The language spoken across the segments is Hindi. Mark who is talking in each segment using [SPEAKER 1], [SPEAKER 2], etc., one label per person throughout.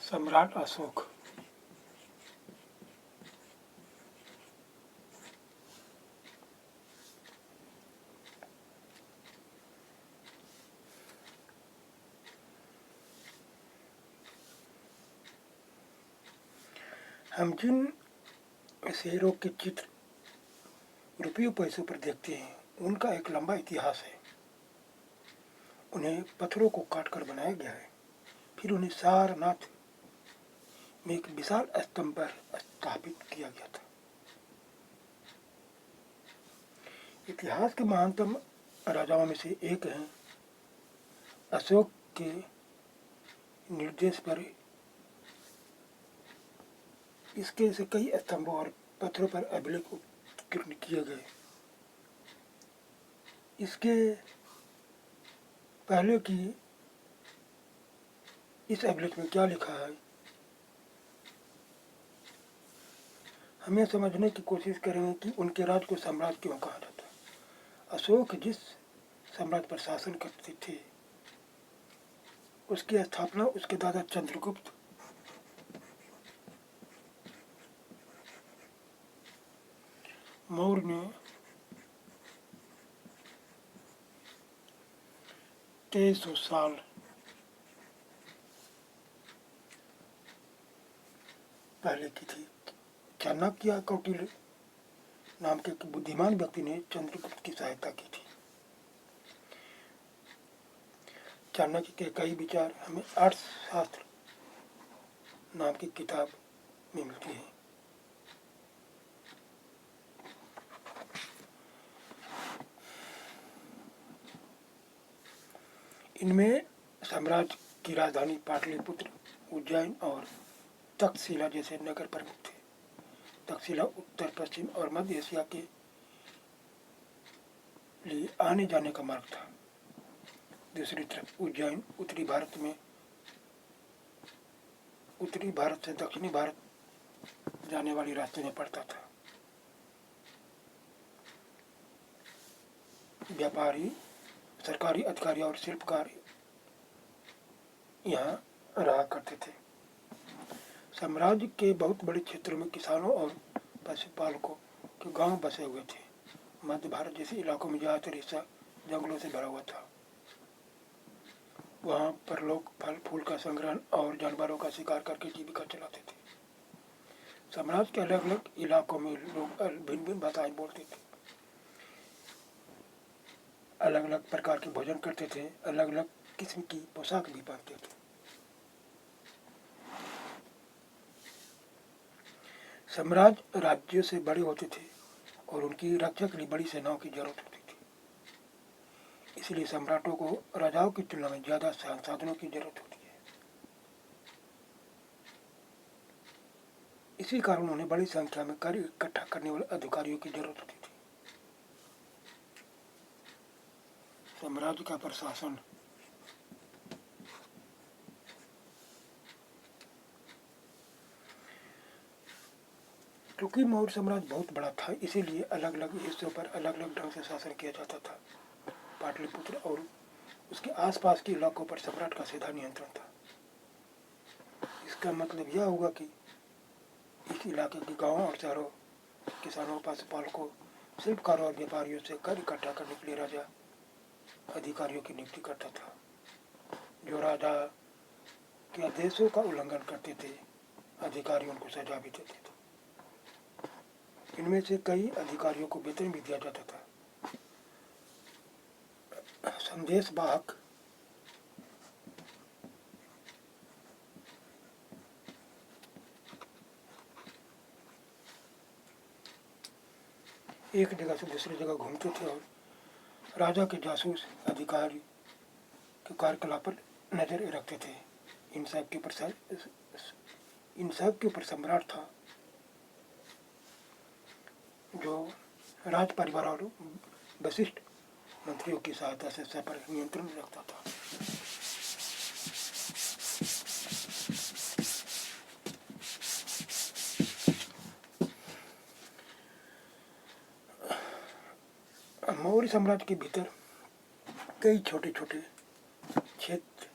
[SPEAKER 1] सम्राट अशोक। हम जिन शेरों के चित्र रुपयों पैसों पर देखते हैं उनका एक लंबा इतिहास है। उन्हें पत्थरों को काट कर बनाया गया है, फिर उन्हें सारनाथ में एक विशाल स्तंभ पर स्थापित किया गया था। इतिहास के महानतम राजाओं में से एक हैं। अशोक के निर्देश पर इसके से कई स्तंभों और पत्थरों पर अभिलेख उत्कीर्ण किए गए। इसके पहले की इस अभिलेख में क्या लिखा है, हम यह समझने की कोशिश करेंगे कि उनके राज को सम्राट क्यों कहा जाता है। अशोक जिस सम्राट पर शासन करते थे उसकी स्थापना उसके दादा चंद्रगुप्त मौर्य ने 2300 साल पहले की थी। चाणक्य कौटिल्य नाम के एक बुद्धिमान व्यक्ति ने चंद्रगुप्त की सहायता की थी। चाणक्य के कई विचार हमें अर्थशास्त्र नाम की किताब में मिलती है। इनमें साम्राज्य की राजधानी पाटलिपुत्र, उज्जैन और तक्षशिला जैसे नगर प्रमुख थे। तक्षशिला उत्तर पश्चिम और मध्य एशिया के लिए आने जाने का मार्ग था। दूसरी तरफ उज्जैन उत्तरी भारत से दक्षिणी भारत जाने वाली रास्ते में पड़ता था। व्यापारी, सरकारी अधिकारी और शिल्पकार यहाँ रहा करते थे। साम्राज्य के बहुत बड़े क्षेत्रों में किसानों और पशुपालकों के गांव बसे हुए थे। मध्य भारत जैसे इलाकों में ज़्यादातर हिस्सा जंगलों से भरा हुआ था। वहाँ पर लोग फल फूल का संग्रहण और जानवरों का शिकार करके जीविका चलाते थे। साम्राज्य के अलग अलग इलाकों में लोग भिन्न भिन्न भाषाएं बोलते थे, अलग अलग प्रकार के भोजन करते थे, अलग अलग किस्म की पोशाक भी पहनते थे। साम्राज्य राज्यों से बड़े होते थे और उनकी रक्षा के लिए बड़ी सेनाओं की जरूरत होती थी। इसलिए सम्राटों को राजाओं की तुलना में ज़्यादा संसाधनों की जरूरत होती है। इसी कारण उन्हें बड़ी संख्या में कार्य इकट्ठा करने वाले अधिकारियों की जरूरत होती थी। साम्राज्य का प्रशासन क्योंकि मौर्य साम्राज्य बहुत बड़ा था, इसीलिए अलग अलग हिस्सों पर अलग अलग ढंग से शासन किया जाता था। पाटलिपुत्र और उसके आसपास के इलाकों पर सम्राट का सीधा नियंत्रण था। इसका मतलब यह हुआ कि इस इलाके के गांवों और शहरों, किसानों, पशुपालकों, शिल्पकारों और व्यापारियों से कर इकट्ठा करने के लिए राजा अधिकारियों की नियुक्ति करता था, जो राजा के आदेशों का उल्लंघन करते थे अधिकारी उनको सजा भी देते थे। इनमें से कई अधिकारियों को वेतन भी दिया जाता था। संदेश वाहक एक जगह से दूसरी जगह घूमते थे और राजा के जासूस अधिकारी के कार्यकलाप पर नजर रखते थे। इन सब के ऊपर सम्राट था, जो राज परिवार और वशिष्ठ मंत्रियों की सहायता से सब पर नियंत्रण रखता था। मौर्य साम्राज्य के भीतर कई छोटे छोटे क्षेत्र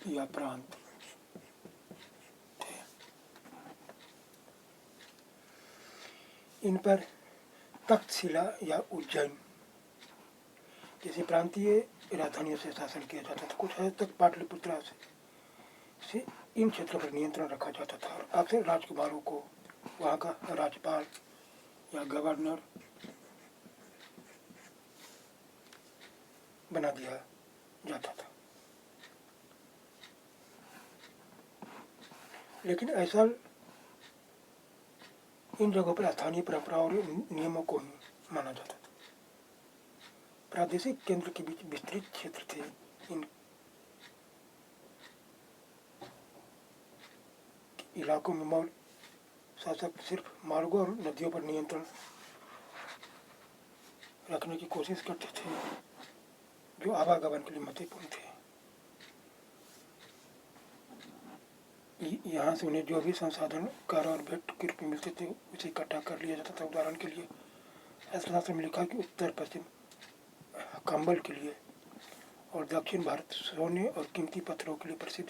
[SPEAKER 1] या प्रांत थे। इन पर तक्षशिला या उज्जैन जैसे प्रांतीय राजधानियों से शासन किया जाता था। कुछ हद तक पाटलिपुत्र से इन क्षेत्रों पर नियंत्रण रखा जाता था और अक्सर राजकुमारों को वहाँ का राज्यपाल या गवर्नर बना दिया जाता था। लेकिन ऐसा इन जगहों पर स्थानीय परंपराओं और नियमों को ही माना जाता था। प्रादेशिक केंद्र के बीच विस्तृत क्षेत्र थे। इन इलाकों में मौल शासक सिर्फ मार्गों और नदियों पर नियंत्रण रखने की कोशिश करते थे, जो आवागमन के लिए महत्वपूर्ण थे। यहाँ से उन्हें जो भी संसाधन कर और भेंट के रूप में मिलते थे उसे इकट्ठा कर लिया जाता था। उदाहरण के लिए शास्त्र में लिखा कि उत्तर पश्चिम कंबल के लिए और दक्षिण भारत सोने और कीमती पत्थरों के लिए प्रसिद्ध